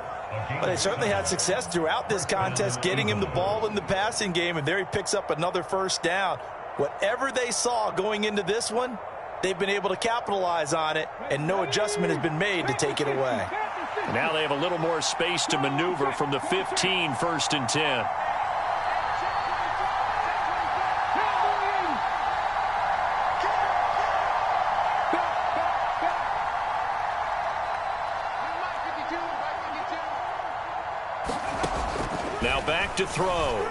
Well, they certainly had success throughout this contest, getting him the ball in the passing game, and there he picks up another 1st down. Whatever they saw going into this one, they've been able to capitalize on it, and no adjustment has been made to take it away. Now they have a little more space to maneuver from the 15, 1st and 10. Now back to throw.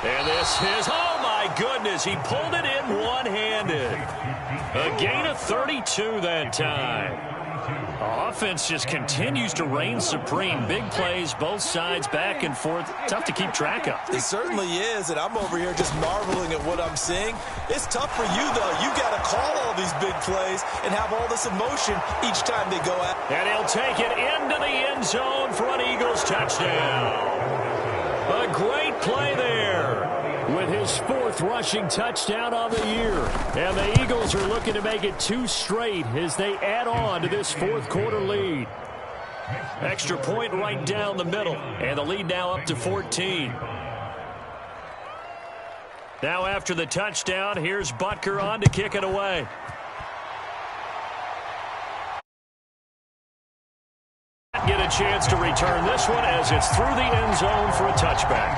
And this is, oh my goodness, he pulled it in one-handed. A gain of 32 that time. Offense just continues to reign supreme. Big plays, both sides, back and forth. Tough to keep track of. It certainly is, and I'm over here just marveling at what I'm seeing. It's tough for you, though. You got to call all these big plays and have all this emotion each time they go out. And he'll take it into the end zone for an Eagles touchdown. A great play there with his 4th rushing touchdown of the year. And the Eagles are looking to make it 2 straight as they add on to this 4th quarter lead. Extra point right down the middle. And the lead now up to 14. Now after the touchdown, here's Butker on to kick it away. Get a chance to return this one as it's through the end zone for a touchback.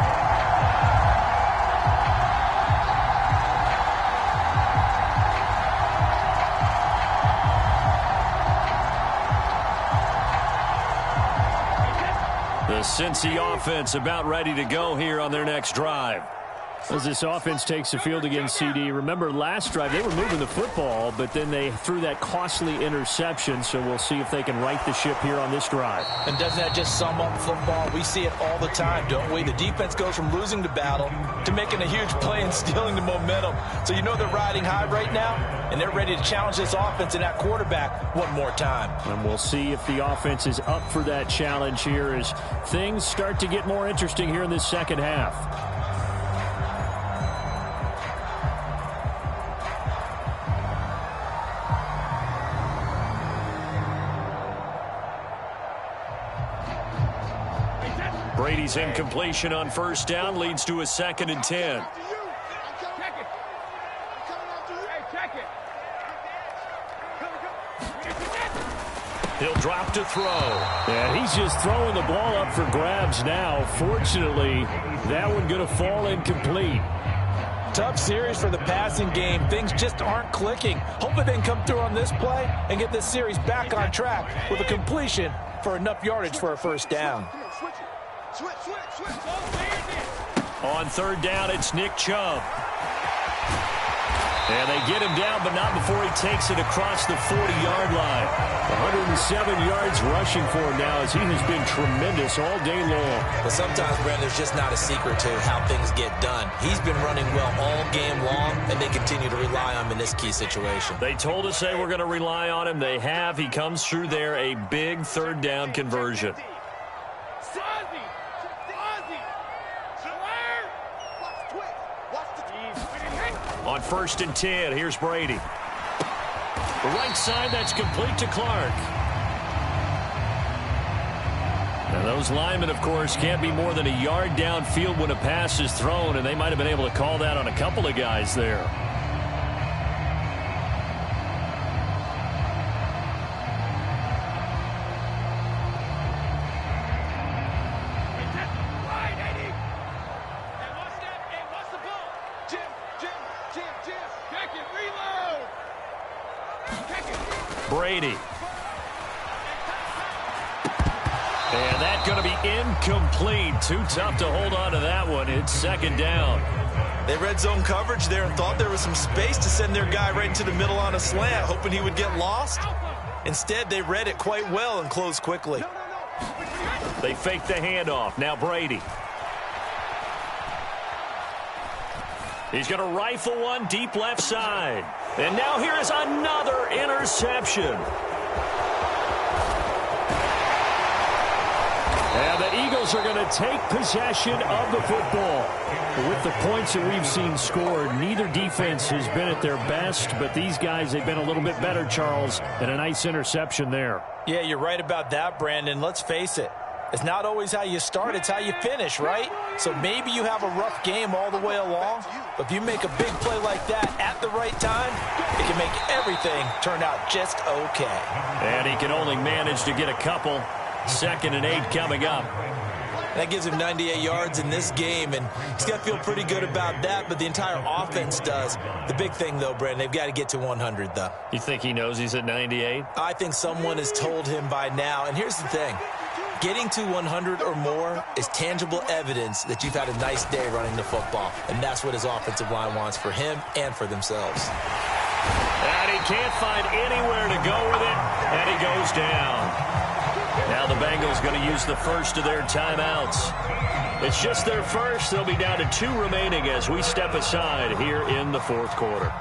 The Cincy offense about ready to go here on their next drive. As this offense takes the field against CD, remember last drive they were moving the football, but then they threw that costly interception, so we'll see if they can right the ship here on this drive. And doesn't that just sum up football? We see it all the time, don't we? The defense goes from losing the battle to making a huge play and stealing the momentum. So you know they're riding high right now, and they're ready to challenge this offense and that quarterback one more time. And we'll see if the offense is up for that challenge here as things start to get more interesting here in this second half. Brady's incompletion on first down leads to a 2nd and 10. He'll drop to throw. And he's just throwing the ball up for grabs now. Fortunately, that one going to fall incomplete. Tough series for the passing game. Things just aren't clicking. Hopefully they can come through on this play and get this series back on track with a completion for enough yardage for a first down. On third down, it's Nick Chubb. And they get him down, but not before he takes it across the 40-yard line. 107 yards rushing for him now as he has been tremendous all day long. But sometimes, Brandon, there's just not a secret to how things get done. He's been running well all game long, and they continue to rely on him in this key situation. They told us they were going to rely on him. They have. He comes through there, a big third down conversion. On 1st and 10, here's Brady. The right side, that's complete to Clark. Now those linemen, of course, can't be more than a yard downfield when a pass is thrown, and they might have been able to call that on a couple of guys there. Brady. And that's going to be incomplete. Too tough to hold on to that one. It's 2nd down. They red zone coverage there and thought there was some space to send their guy right into the middle on a slant, hoping he would get lost. Instead, they read it quite well and closed quickly. They fake the handoff. Now Brady. He's going to rifle one deep left side. And now here is another interception. And the Eagles are going to take possession of the football. With the points that we've seen scored, neither defense has been at their best, but these guys, they've been a little bit better, Charles, and a nice interception there. Yeah, you're right about that, Brandon. Let's face it. It's not always how you start, it's how you finish, right? So maybe you have a rough game all the way along, but if you make a big play like that at the right time, it can make everything turn out just okay. And he can only manage to get a couple. 2nd and 8 coming up. That gives him 98 yards in this game, and he's got to feel pretty good about that, but the entire offense does. The big thing, though, Brandon, they've got to get to 100, though. You think he knows he's at 98? I think someone has told him by now, and here's the thing. Getting to 100 or more is tangible evidence that you've had a nice day running the football, and that's what his offensive line wants for him and for themselves. And he can't find anywhere to go with it, and he goes down. Now the Bengals going to use the first of their timeouts. It's just their first. They'll be down to 2 remaining as we step aside here in the 4th quarter.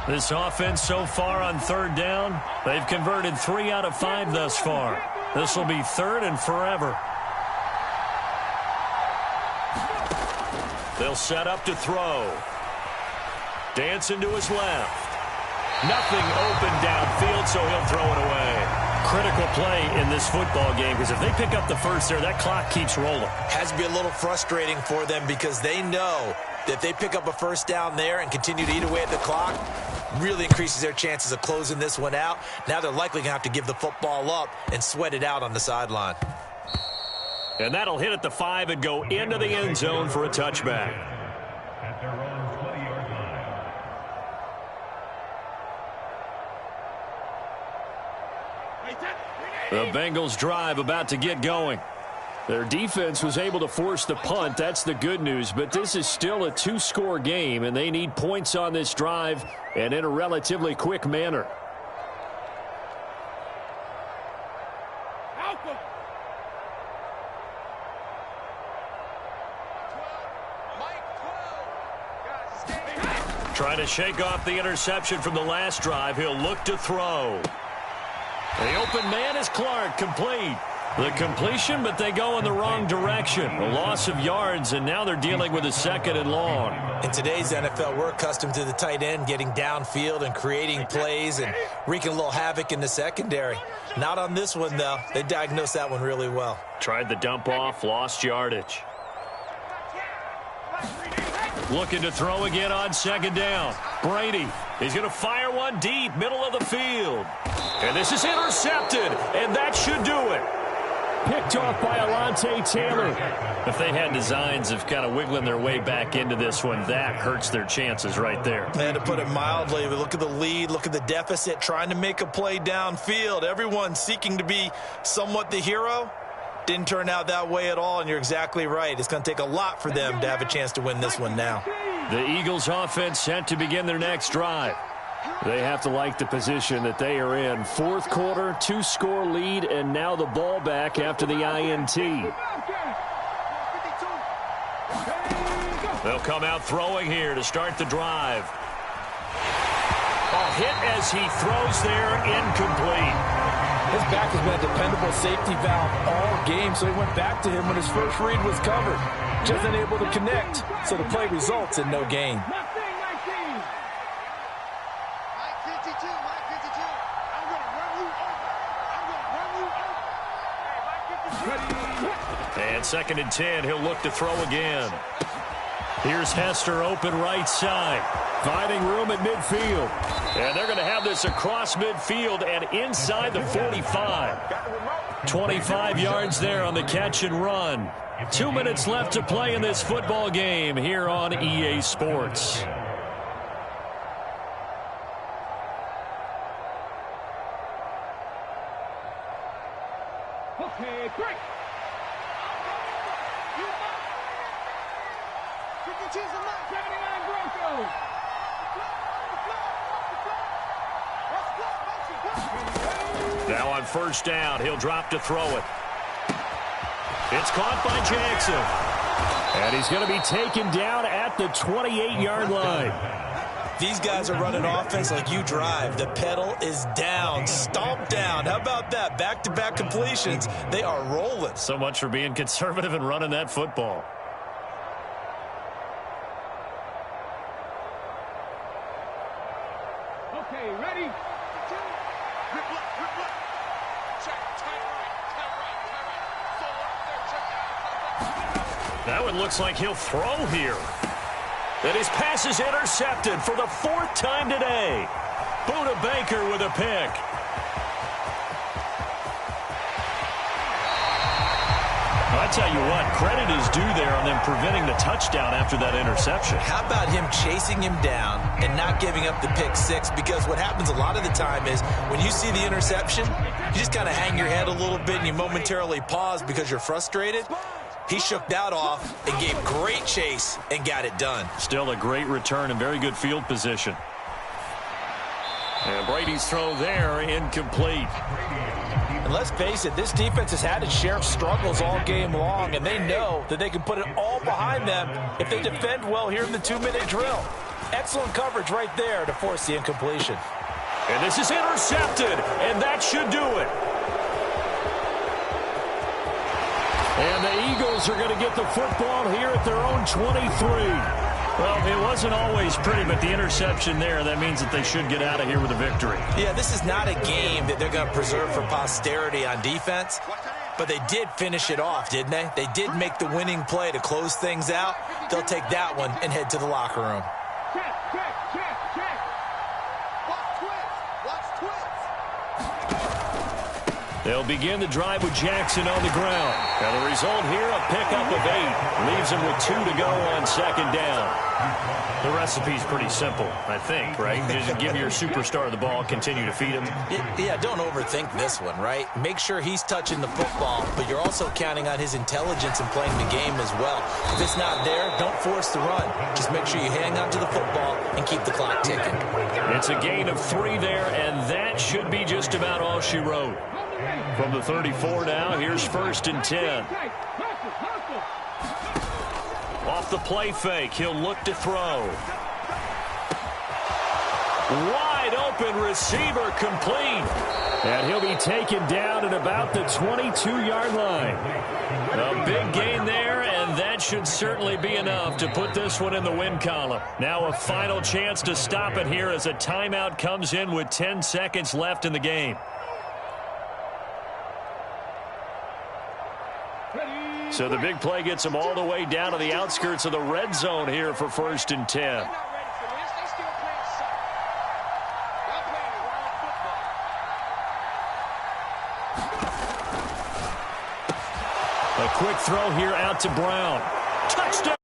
This offense so far on third down, they've converted 3 out of 5 thus far. This will be 3rd and forever. They'll set up to throw. Dancing to his left. Nothing open downfield, so he'll throw it away. Critical play in this football game, because if they pick up the first there, that clock keeps rolling. Has to be a little frustrating for them because they know that if they pick up a first down there and continue to eat away at the clock, really increases their chances of closing this one out. Now they're likely going to have to give the football up and sweat it out on the sideline. And that'll hit at the 5 and go into the end zone for a touchback. At their own 20-yard line. The Bengals drive about to get going. Their defense was able to force the punt. That's the good news. But this is still a 2-score game, and they need points on this drive and in a relatively quick manner. Trying to shake off the interception from the last drive. He'll look to throw. The open man is Clark, complete. The completion, but they go in the wrong direction. A loss of yards, and now they're dealing with a 2nd and long. In today's NFL, we're accustomed to the tight end getting downfield and creating plays and wreaking a little havoc in the secondary. Not on this one, though. They diagnosed that one really well. Tried the dump off, lost yardage. Looking to throw again on 2nd down. Brady, he's going to fire one deep, middle of the field. And this is intercepted, and that should do it. Picked off by Alontae Taylor. If they had designs of kind of wiggling their way back into this one, that hurts their chances right there. And to put it mildly, look at the lead, look at the deficit, trying to make a play downfield. Everyone seeking to be somewhat the hero. Didn't turn out that way at all, and you're exactly right. It's going to take a lot for them to have a chance to win this one now. The Eagles offense set to begin their next drive. They have to like the position that they are in. 4th quarter, 2-score lead, and now the ball back after the INT. They'll come out throwing here to start the drive. A hit as he throws there, incomplete. His back has been a dependable safety valve all game, so he went back to him when his first read was covered. Just unable to connect, so the play results in no gain. And 2nd and 10, he'll look to throw again. Here's Hester open right side. Finding room at midfield. And they're going to have this across midfield and inside the 45. 25 yards there on the catch and run. 2 minutes left to play in this football game here on EA Sports. Okay, great. Now on 1st down, he'll drop to throw it. It's caught by Jackson. And he's going to be taken down at the 28-yard line. These guys are running offense like you drive. The pedal is down, stomp down. How about that? Back-to-back completions. They are rolling. So much for being conservative and running that football. Okay, ready? That one looks like he'll throw here. And his pass is intercepted for the 4th time today. Buda Baker with a pick. I tell you what, credit is due there on them preventing the touchdown after that interception. How about him chasing him down and not giving up the pick 6? Because what happens a lot of the time is when you see the interception, you just kind of hang your head a little bit and you momentarily pause because you're frustrated. He shook that off and gave great chase and got it done. Still a great return and very good field position. And Brady's throw there, incomplete. And let's face it, this defense has had its share of struggles all game long, and they know that they can put it all behind them if they defend well here in the 2-minute drill. Excellent coverage right there to force the incompletion. And this is intercepted, and that should do it. And the Eagles are going to get the football here at their own 23. Well, it wasn't always pretty, but the interception there, that means that they should get out of here with a victory. Yeah, this is not a game that they're going to preserve for posterity on defense, but they did finish it off, didn't they? They did make the winning play to close things out. They'll take that one and head to the locker room. Check. Watch twins. They'll begin the drive with Jackson on the ground. And the result here, a pickup of 8. Leaves him with 2 to go on second down. The recipe's pretty simple, I think, right? Just give your superstar the ball, continue to feed him. Yeah, don't overthink this one, right? Make sure he's touching the football, but you're also counting on his intelligence in playing the game as well. If it's not there, don't force the run. Just make sure you hang on to the football and keep the clock ticking. It's a gain of 3 there, and that should be just about all she wrote. From the 34 now, here's 1st and 10. Off the play fake, he'll look to throw. Wide open receiver complete. And he'll be taken down at about the 22-yard line. A big gain there, and that should certainly be enough to put this one in the win column. Now a final chance to stop it here as a timeout comes in with 10 seconds left in the game. So the big play gets them all the way down to the outskirts of the red zone here for 1st and 10. A quick throw here out to Brown. Touchdown!